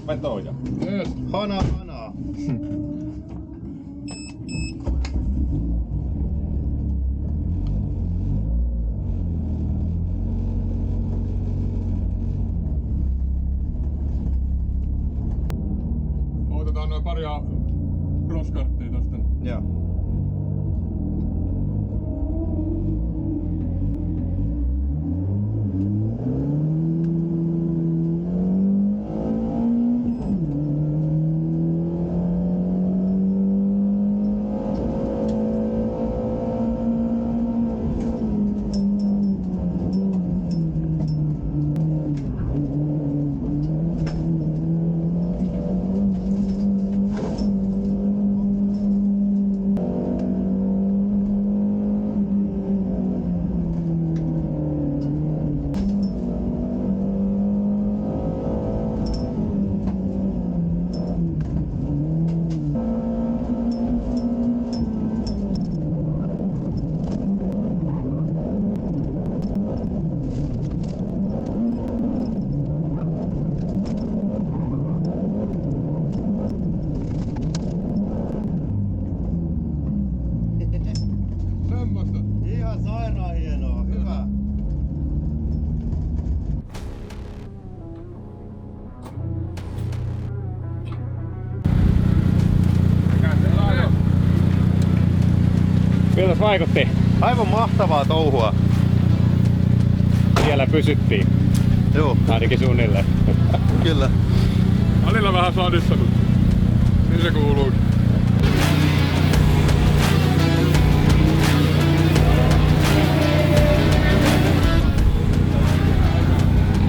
vetoja. Yes. Hana. Otetaan noin paria crosskarttia tosta. Joo. Semmosta. Ihan sairaan hienoa, hyvä. Miltä vaikutti? Aivan mahtavaa touhua. Siellä pysyttiin. Joo, Ainakin suunnilleen. kyllä. Välillä vähän sadissa, mutta niin se kuuluu.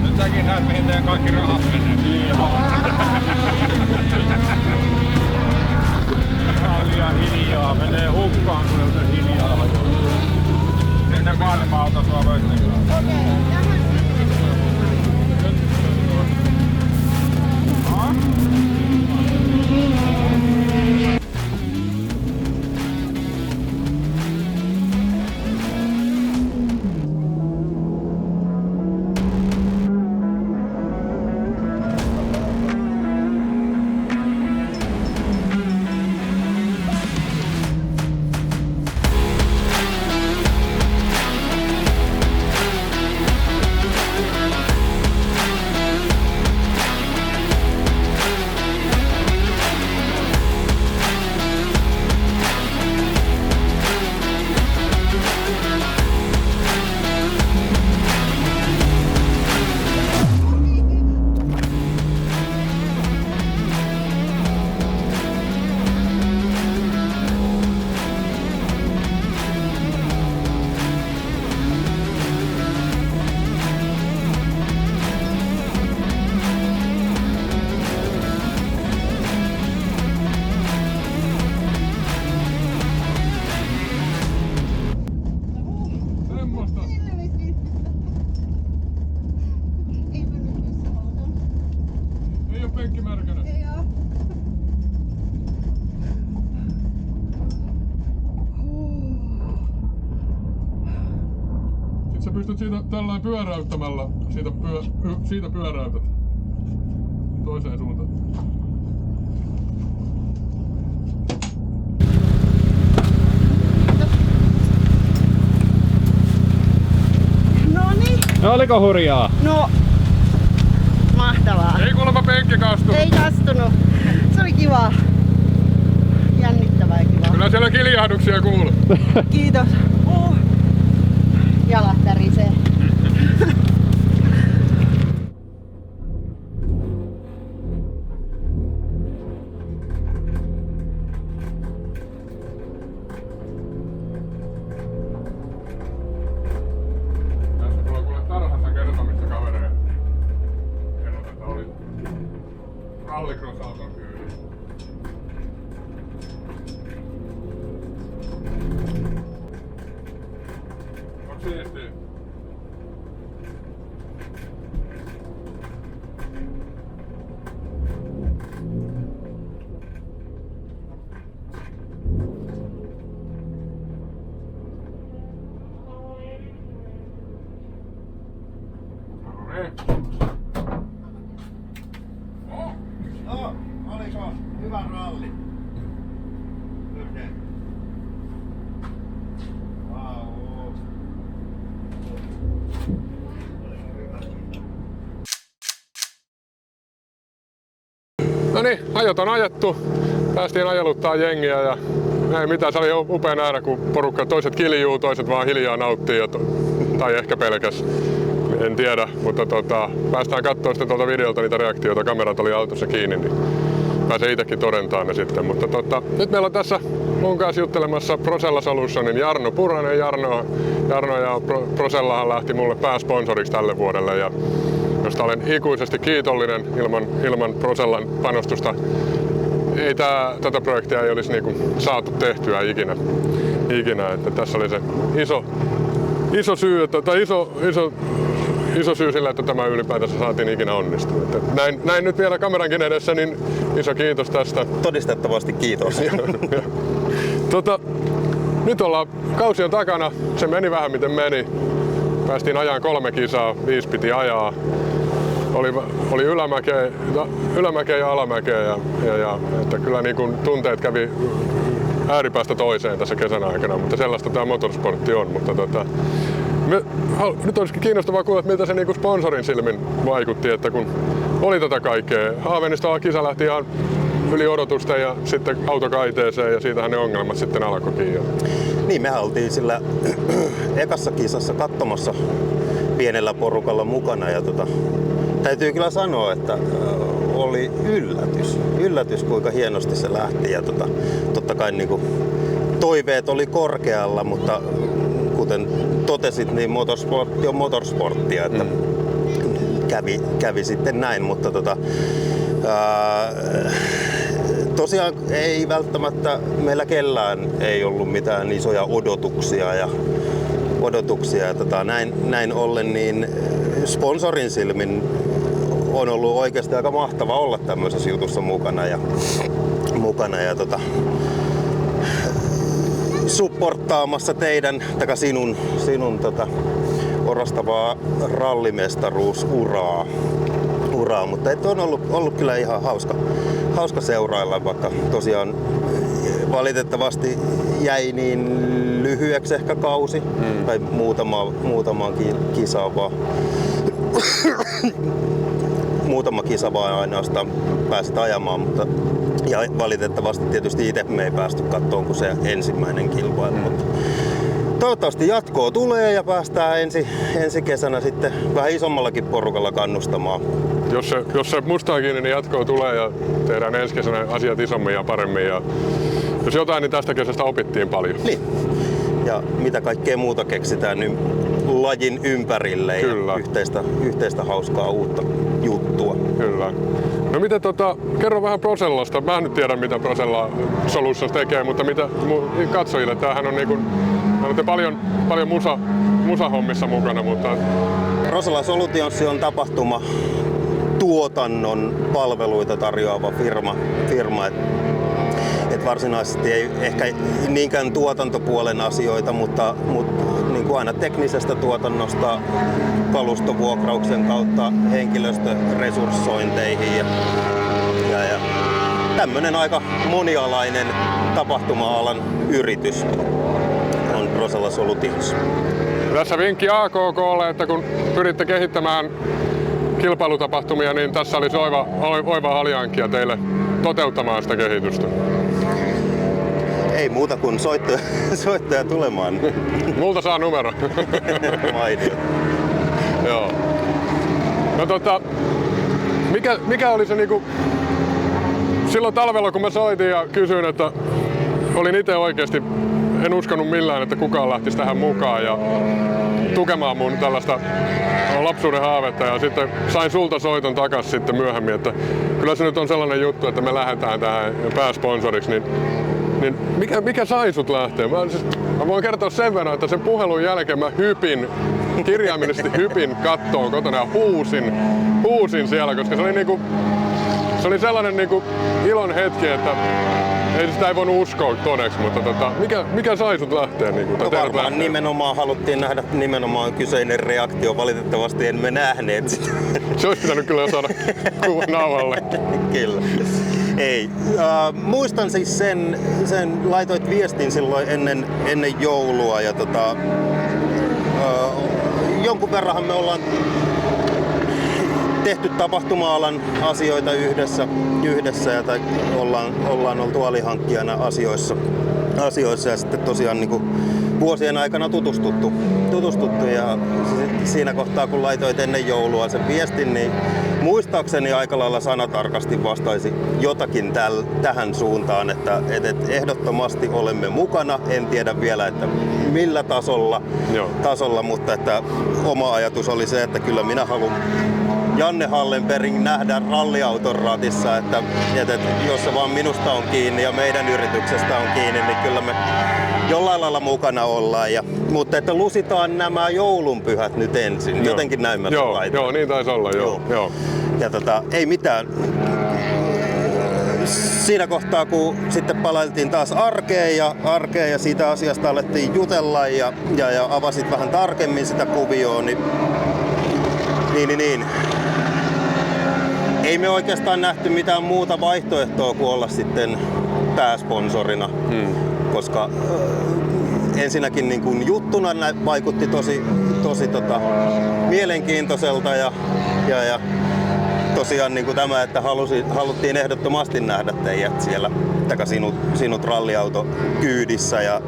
Nyt säkin näet mihin teidän kaikki rahat menee. Tää on liian hiljaa. Menee hukkaan kun se hiljaa. Sinne varma-auto tuo Vösninkaan. Semmosta. Ei oo penkki märkänä. Sit sä pystyt siitä tällainen pyöräyttämällä, siitä pyöräytät toiseen suuntaan. Noniin, No oliko hurjaa? no mahtavaa. Ei kuulemma penkki kastu. Ei kastunut. Se oli kiva. Jännittävää ja kiva. Kyllä siellä kiljahduksia kuuluu. Kiitos. Jalat tärisee. Tässä tulee kuule tarhassa kertomista kavereille. Kerrot, että oli rallycross-auton kyydissä. Onks siistiä? No niin. Hyvä ralli. No niin, ajot on ajettu. Päästiin ajeluttaa jengiä ja ei mitään, se oli upea nähdä, kun porukka, toiset kiljuu, toiset vaan hiljaa nauttii tai ehkä pelkäs. En tiedä, mutta päästään katsoa sitten tuolta videolta niitä reaktioita. Kamerat oli autossa kiinni, niin pääsee itsekin todentaan ne sitten. Mutta nyt meillä on tässä mun kanssa juttelemassa Procella Solutionin Jarno Puranen. Jarno ja Procellahan lähti mulle pääsponsoriksi tälle vuodelle, ja josta olen ikuisesti kiitollinen. Ilman Procellan panostusta ei tätä projektia ei olisi niinku saatu tehtyä ikinä. Että tässä oli se iso syy, iso syy sille, että tämä ylipäätänsä saatiin ikinä onnistua. Näin nyt vielä kamerankin edessä, niin iso kiitos tästä. Todistettavasti kiitos. Nyt kausi on takana, se meni vähän miten meni. Päästiin ajaan 3 kisaa, 5 piti ajaa. Oli ylämäkeä ja alamäkeä ja että kyllä niin kuin tunteet kävi ääripäästä toiseen tässä kesän aikana, mutta sellaista tämä motorsportti on. Mutta nyt olisikin kiinnostavaa kuulla, miltä se niinku sponsorin silmin vaikutti, että kun oli tätä kaikkea. Haavenista kisa lähti ihan yli odotusten ja sitten autokaiteeseen ja siitähän ne ongelmat sitten alkoikin. Niin, mehän oltiin sillä ekassa kisassa katsomassa pienellä porukalla mukana ja täytyy kyllä sanoa, että oli yllätys kuinka hienosti se lähti ja totta kai niinku toiveet oli korkealla, mutta kuten totesit, niin motorsportti on motorsporttia, että kävi sitten näin, mutta tosiaan ei välttämättä meillä kellään ei ollut mitään isoja odotuksia ja näin ollen niin sponsorin silmin on ollut oikeasti aika mahtava olla tämmöisessä jutussa mukana ja supporttaamassa sinun orastavaa rallimestaruusuraa, mutta on ollut kyllä ihan hauska seurailla, vaikka tosiaan valitettavasti jäi niin lyhyeksi ehkä kausi tai muutamaan kisaan vaan. Muutama kisa vaan ainoastaan pääsit ajamaan, mutta ja valitettavasti tietysti itse me ei päästy kattoon kuin se ensimmäinen kilpailu. Mutta toivottavasti jatkoa tulee ja päästään ensi kesänä sitten vähän isommallakin porukalla kannustamaan. Jos se mustaa kiinni, niin jatkoa tulee ja tehdään ensi kesänä asiat isommin ja paremmin. Ja jos jotain, niin tästä kesästä opittiin paljon. Niin. Ja mitä kaikkea muuta keksitään niin lajin ympärille. Kyllä. Ja yhteistä hauskaa uutta juttua. Kyllä. No miten kerro vähän Procellasta. Mä en nyt tiedä mitä Procella Solutions tekee, mutta mitä katsojille, tämähän on niinku, olette paljon musahommissa mukana, mutta Procella Solutions on tapahtuma tuotannon palveluita tarjoava firma. Et varsinaisesti ei ehkä niinkään tuotantopuolen asioita, mutta niin kuin aina teknisestä tuotannosta kalustovuokrauksen kautta henkilöstöresurssointeihin ja tämmönen aika monialainen tapahtuma-alan yritys on Procella Solutions. Tässä vinkki AKK:lle, että kun pyritte kehittämään kilpailutapahtumia, niin tässä olisi oiva alihankkia teille toteuttamaan sitä kehitystä. Ei muuta kuin soittoja tulemaan. Multa saa numero. Mainio. Joo. No mikä oli se niinku silloin talvella kun mä soitin ja kysyin, että olin itse oikeesti en uskonut millään, että kukaan lähtisi tähän mukaan ja tukemaan mun tällaista lapsuuden haavetta ja sitten sain sulta soiton takas sitten myöhemmin, että kyllä se nyt on sellainen juttu, että me lähdetään tähän pääsponsoriksi, niin mikä sai sut lähteä? Mä voin kertoa sen verran, että sen puhelun jälkeen mä kirjaimellisesti hypin kattoon kotona ja huusin siellä, koska se oli sellainen niinku ilon hetki, että sitä ei voinut uskoa todeksi, mutta mikä sai sut lähteä? No varmaan nimenomaan haluttiin nähdä nimenomaan kyseinen reaktio, valitettavasti emme nähneet sitä. Se olisi pitänyt kyllä saada kuvan nauhalle. Kyllä. Ei. Muistan siis sen laitoit viestin silloin ennen joulua ja jonkun verranhan me ollaan tehty tapahtuma-alan asioita yhdessä ja ollaan oltu alihankkijana asioissa ja sitten tosiaan niin kuin vuosien aikana tutustuttu ja siinä kohtaa kun laitoit ennen joulua sen viestin, niin muistaakseni aika lailla sanatarkasti vastaisi jotakin tähän suuntaan, että ehdottomasti olemme mukana. En tiedä vielä, että millä tasolla, mutta että oma ajatus oli se, että kyllä minä haluan Janne Hallenberg nähdä ralliauton ratissa, että jos se vaan minusta on kiinni ja meidän yrityksestä on kiinni, niin kyllä me jollain lailla mukana ollaan. Mutta että lusitaan nämä joulunpyhät nyt ensin, jotenkin näin mä laitoin. Joo, niin taisi olla, joo. Ja ei mitään. Siinä kohtaa, kun sitten palailtiin taas arkeen ja siitä asiasta alettiin jutella ja avasit vähän tarkemmin sitä kuvioon, niin ei me oikeastaan nähty mitään muuta vaihtoehtoa kuin olla sitten pääsponsorina, koska ensinnäkin niin kuin juttuna vaikutti tosi mielenkiintoiselta ja tosiaan niin kuin tämä, että haluttiin ehdottomasti nähdä teidät siellä, sinut ralliauto kyydissä ja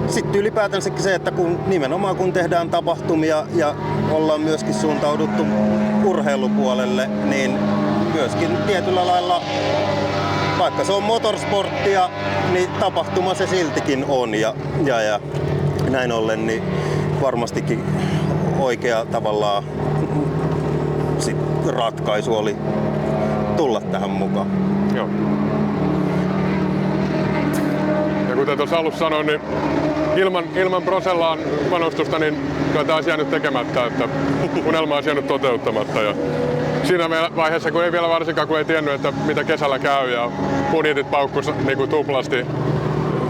sitten ylipäätänsäkin se, että nimenomaan kun tehdään tapahtumia ja ollaan myöskin suuntauduttu urheilupuolelle, niin myöskin tietyllä lailla, vaikka se on motorsporttia, niin tapahtuma se siltikin on ja näin ollen niin varmastikin oikea tavallaan ratkaisu oli tulla tähän mukaan. Joo. Ja kuten tuossa alussa sanoin, niin ilman Prosellaan panostusta, niin kyllä tämä olisi jäänyt tekemättä, että unelma olisi jäänyt toteuttamatta. Ja siinä vaiheessa, kun ei vielä varsinkaan, kun ei tiennyt, että mitä kesällä käy ja budjetit paukkus niin kuin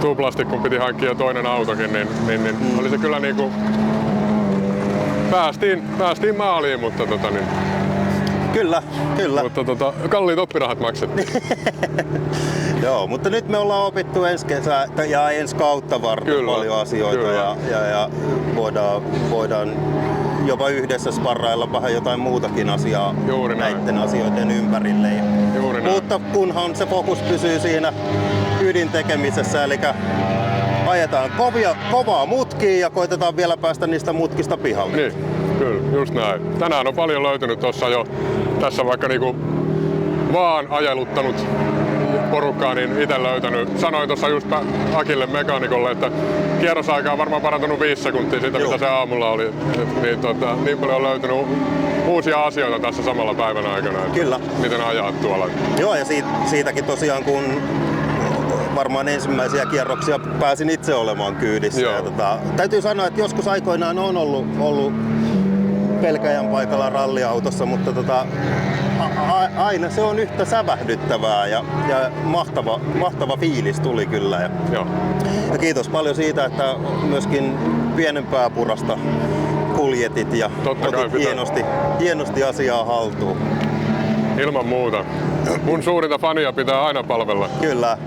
tuplasti, kun piti hankkia toinen autokin, niin oli se kyllä niin kuin päästiin maaliin, mutta Kyllä. Mutta kalliit oppirahat maksettiin. Joo, mutta nyt me ollaan opittu ensi kesä ja ensi kautta varten paljon asioita ja voidaan jopa yhdessä sparrailla vähän jotain muutakin asiaa näiden asioiden ympärille. Mutta kunhan se fokus pysyy siinä ydintekemisessä, eli ajetaan kovaa mutkia ja koitetaan vielä päästä niistä mutkista pihalle. Niin, kyllä, just näin. Tänään on paljon löytynyt tässä vaikka niinku vaan ajeluttanut porukkaa, niin itse löytänyt. Sanoin tuossa just Akille mekaanikolle, että kierrosaika on varmaan parantunut 5 sekuntia siitä, mitä se aamulla oli. Niin paljon on löytynyt uusia asioita tässä samalla päivän aikana. Kyllä. Miten ajaa tuolla. Joo, ja siitäkin tosiaan, kun varmaan ensimmäisiä kierroksia pääsin itse olemaan kyydissä. Ja täytyy sanoa, että joskus aikoinaan on ollut pelkäjän paikalla ralliautossa, mutta aina se on yhtä sävähdyttävää ja mahtava fiilis tuli kyllä. Ja kiitos paljon siitä, että myöskin pienempää purasta kuljetit ja otit hienosti asiaa haltuun. Ilman muuta. Mun suurinta fania pitää aina palvella. Kyllä.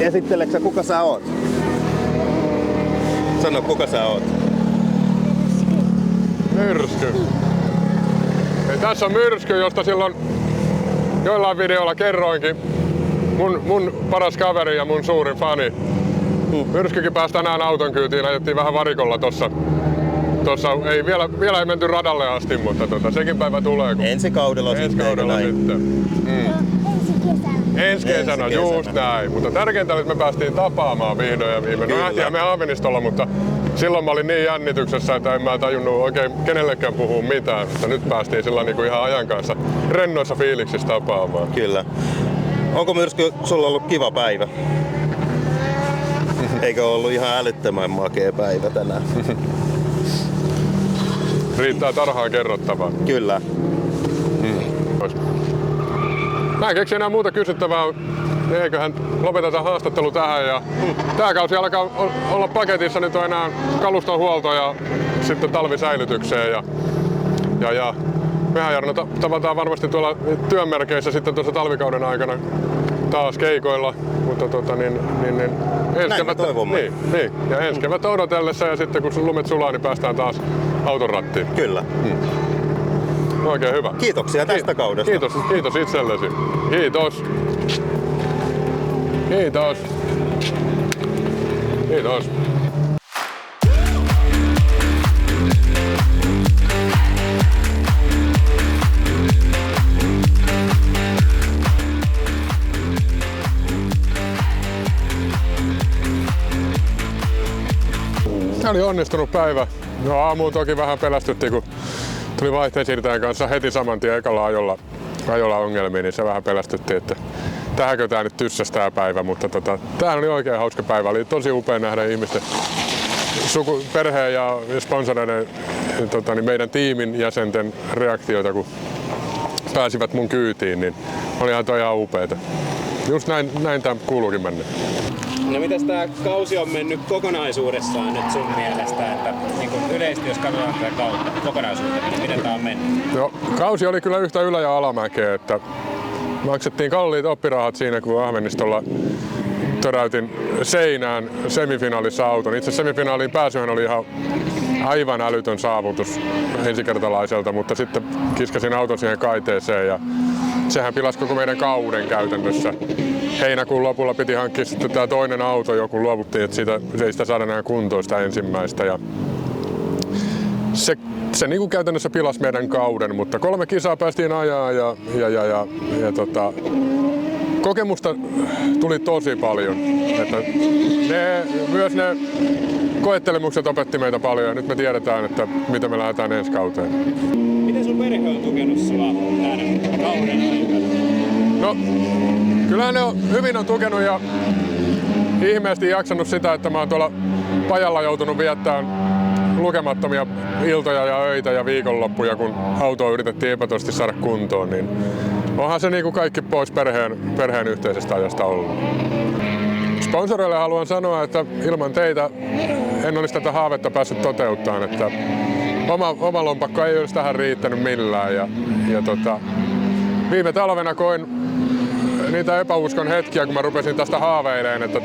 Esitteleksä, kuka sä oot? Sano, kuka sä oot? Myrsky. Ei, tässä on Myrsky, josta silloin joillain videoilla kerroinkin. Mun paras kaveri ja mun suurin fani. Myrskykin pääsi tänään auton kyytiin, ajettiin vähän varikolla tossa. Vielä ei menty radalle asti, mutta sekin päivä tulee. Ensi kaudella sitten. Ensi kesänä, just näin. Mutta tärkeintä oli, että me päästiin tapaamaan vihdoin ja viimein. No nähtiin me Haavinistolla, mutta silloin mä olin niin jännityksessä, että en mä tajunnut oikein kenellekään puhua mitään. Mutta nyt päästiin sillä niin kuin ihan ajan kanssa rennoissa fiiliksissä tapaamaan. Kyllä. Onko Myrsky sulla ollut kiva päivä? Eikö ollut ihan älyttömän makea päivä tänään? Riittää tarhaan kerrottavaa. Kyllä. Mä en keksi enää muuta kysyttävää. Eiköhän lopeteta haastattelu tähän. Ja tää kausi alkaa olla paketissa. Nyt on enää kaluston huolto ja sitten talvisäilytykseen ja mehän Jarno tavataan varmasti tuolla työmerkeissä sitten tuossa talvikauden aikana taas keikoilla, mutta Näin me toivomme. Niin. Ja ensi kevättä odotellessa ja sitten kun lumet sulaa, niin päästään taas auton rattiin. Kyllä. Oikein hyvä. Kiitoksia tästä kaudesta. Kiitos itsellesi. Kiitos. Tämä oli onnistunut päivä. No aamuun toki vähän pelästyttiin, kun tuli vaihteensiirtäjän kanssa heti saman tien ekalla ajolla ongelmia, niin se vähän pelästyttiin, että tähänkö tää nyt tyssäsi tää päivä, mutta tää oli oikein hauska päivä. Oli tosi upea nähdä ihmisten perheen ja sponsoreiden meidän tiimin jäsenten reaktioita, kun pääsivät mun kyytiin, niin olihan toi ihan upeeta. Just näin tää kuuluukin mennä. No mitäs tää kausi on mennyt kokonaisuudessaan nyt sun mielestä, että niin kun yleisesti jos katsotaan tätä kautta kokonaisuutta, niin miten tää on mennyt? No, kausi oli kyllä yhtä ylä- ja alamäkeä, että maksettiin kalliit oppirahat siinä, kun Ahvenistolla töräytin seinään semifinaalissa auton. Itse semifinaaliin pääsyhän oli ihan aivan älytön saavutus ensikertalaiselta, mutta sitten kiskasin auton siihen kaiteeseen ja sehän pilasi koko meidän kauden käytännössä. Heinäkuun lopulla piti hankkia sitten tämä toinen auto, joku luovuttiin, että se ei sitä saada enää kuntoon sitä ensimmäistä. Ja se niin kuin käytännössä pilasi meidän kauden, mutta 3 kisaa päästiin ajaa ja kokemusta tuli tosi paljon. Että myös ne koettelemukset opetti meitä paljon ja nyt me tiedetään, että mitä me lähdetään ensi kauteen. Miten sun perhe on tukenut sua tämän kauden aikana? No, kyllähän ne hyvin on tukenut ja ihmeesti jaksanut sitä, että mä oon tuolla pajalla joutunut viettämään lukemattomia iltoja ja öitä ja viikonloppuja, kun autoa yritettiin epätoisesti saada kuntoon, niin onhan se niin kuin kaikki pois perheen yhteisestä ajasta ollut. Sponsoreille haluan sanoa, että ilman teitä en olisi tätä haavetta päässyt toteuttamaan, että oma lompakko ei olisi tähän riittänyt millään ja viime talvena koin niitä epäuskon hetkiä, kun mä rupesin tästä haaveilemaan, että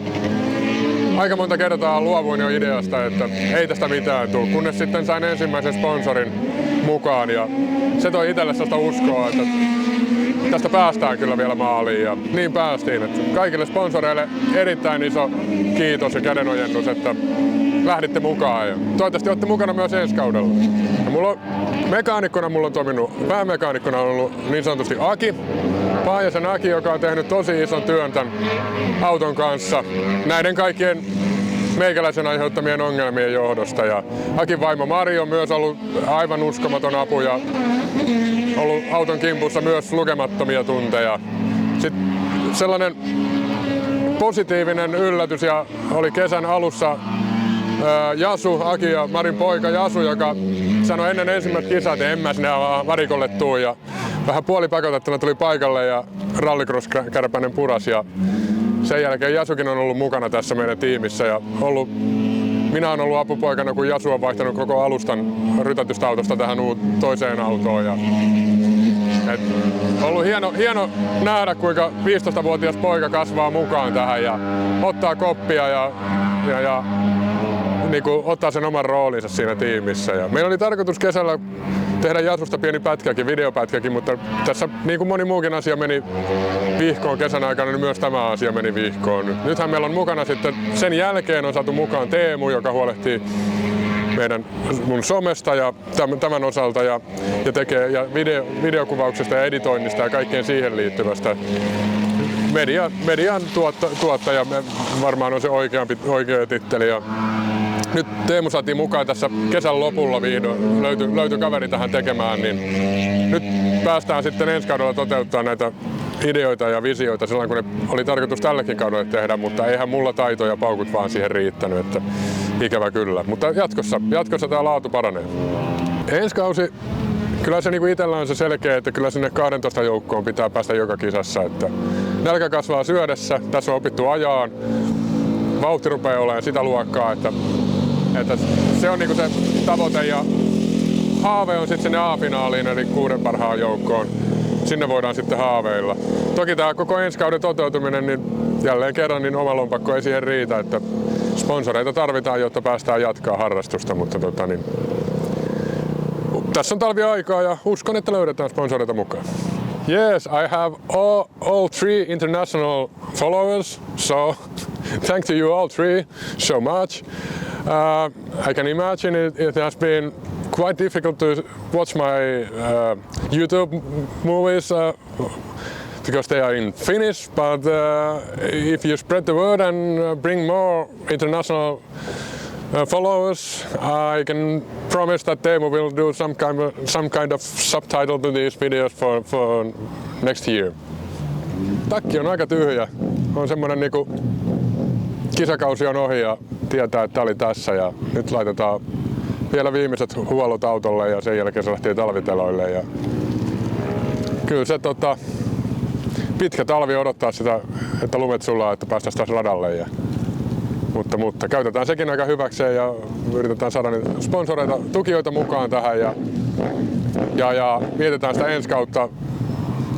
aika monta kertaa luovuin jo ideasta, että ei tästä mitään tule, kunnes sitten sain ensimmäisen sponsorin mukaan ja se toi itselle sellaista uskoa, että tästä päästään kyllä vielä maaliin ja niin päästiin. Että kaikille sponsoreille erittäin iso kiitos ja kädenojennus, että lähditte mukaan ja toivottavasti olette mukana myös ensi kaudella. Mekaanikkona mulla on toiminut, päämekaanikkona on ollut niin sanotusti Aki, Paajasen Aki, joka on tehnyt tosi ison työn tämän auton kanssa näiden kaikkien meikäläisen aiheuttamien ongelmien johdosta. Ja Akin vaimo Mari on myös ollut aivan uskomaton apu ja ollut auton kimpussa myös lukemattomia tunteja. Sitten sellainen positiivinen yllätys ja oli kesän alussa Jasu, Aki ja Marin poika Jasu, joka sanoi ennen ensimmäistä kisaa, että en mä sinne varikolle tuu. Ja vähän puolipakotettuna tuli paikalle ja rallycross-kärpänen puras. Ja sen jälkeen Jasukin on ollut mukana tässä meidän tiimissä. Ja minä olen ollut apupoikana, kun Jasu on vaihtanut koko alustan rytätystä autosta tähän toiseen autoon. Ja ollut hieno nähdä, kuinka 15-vuotias poika kasvaa mukaan tähän ja ottaa koppia ja niin kuin ottaa sen oman roolinsa siinä tiimissä. Ja meillä oli tarkoitus kesällä tehdä Jasusta pieni videopätkäkin, mutta tässä niin kuin moni muukin asia meni vihkoon kesän aikana, niin myös tämä asia meni vihkoon. Nythän meillä on mukana sitten, sen jälkeen on saatu mukaan Teemu, joka huolehtii mun somesta ja tämän osalta ja tekee videokuvauksesta ja editoinnista ja kaikkeen siihen liittyvästä. Median tuottaja varmaan on se oikea titteli. Ja nyt Teemu saatiin mukaan tässä kesän lopulla vihdoin, löytyi kaveri tähän tekemään, niin nyt päästään sitten ensi kaudella toteuttaa näitä ideoita ja visioita silloin, kun ne oli tarkoitus tällekin kaudelle tehdä, mutta eihän mulla taito ja paukut vaan siihen riittänyt, että ikävä kyllä. Mutta jatkossa tämä laatu paranee. Ensi kausi, kyllä se niinku itsellä on se selkeä, että kyllä sinne 12 joukkoon pitää päästä joka kisassa. Että nälkä kasvaa syödessä, tässä on opittu ajaan, vauhti rupeaa olemaan sitä luokkaa, että se on niinku se tavoite ja haave on sitten sinne A-finaaliin eli 6 parhaan joukkoon. Sinne voidaan sitten haaveilla. Toki tämä koko ensi kauden toteutuminen, niin jälleen kerran niin oma lompakko ei siihen riitä, että sponsoreita tarvitaan, jotta päästään jatkaa harrastusta, mutta tässä on talviaikaa ja uskon, että löydetään sponsoreita mukaan. Yes, I have all 3 international followers, so thanks to you all 3 so much. I can imagine it has been quite difficult to watch my YouTube movies because they are in Finnish, but if you spread the word and bring more international followers, I can promise that Teemu will do some kind of subtitle to these videos for next year. Takki on aika tyhjä. On semmonen niinku kisakausi on ohi ja tietää, että tää oli tässä ja nyt laitetaan vielä viimeiset huollot autolle ja sen jälkeen se lähtee talviteloille. Ja kyllä se pitkä talvi odottaa sitä, että lumet sulaa, että päästäisiin taas radalle. Mutta käytetään sekin aika hyväkseen ja yritetään saada niitä sponsoreita, tukijoita mukaan tähän ja mietitään sitä ensi kautta.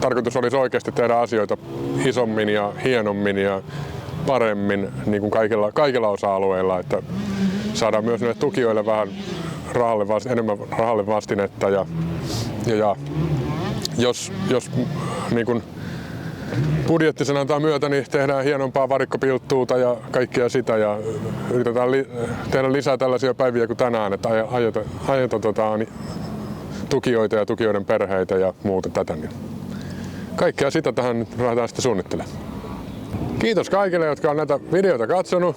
Tarkoitus olisi oikeasti tehdä asioita isommin ja hienommin ja paremmin niin kuin kaikilla osa-alueilla, että saadaan myös näille tukijoille vähän enemmän rahalle vastinetta ja jos niin kuin budjetti sen antaa myötä, niin tehdään hienompaa varikkopilttuuta ja kaikkea sitä ja yritetään tehdä lisää tällaisia päiviä kuin tänään, että ajetaan tukijoita ja tukijoiden perheitä ja muuta tätä. Niin kaikkea sitä tähän nyt lähdetään sitten suunnittelemaan. Kiitos kaikille, jotka on näitä videoita katsonut.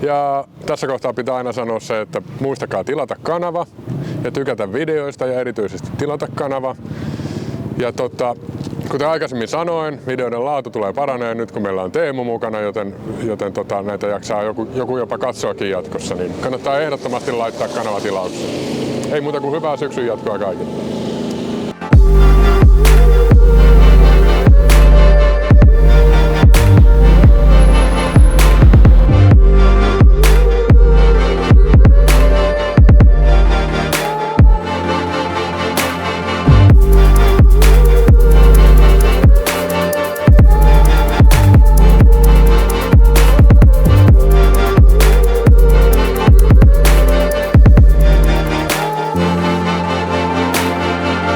Ja tässä kohtaa pitää aina sanoa se, että muistakaa tilata kanava ja tykätä videoista ja erityisesti tilata kanava. Ja kuten aikaisemmin sanoin, videoiden laatu tulee paranee nyt kun meillä on Teemu mukana, joten näitä jaksaa joku jopa katsoakin jatkossa, niin kannattaa ehdottomasti laittaa kanavatilaukseen. Ei muuta kuin hyvää syksyn jatkoa kaikille.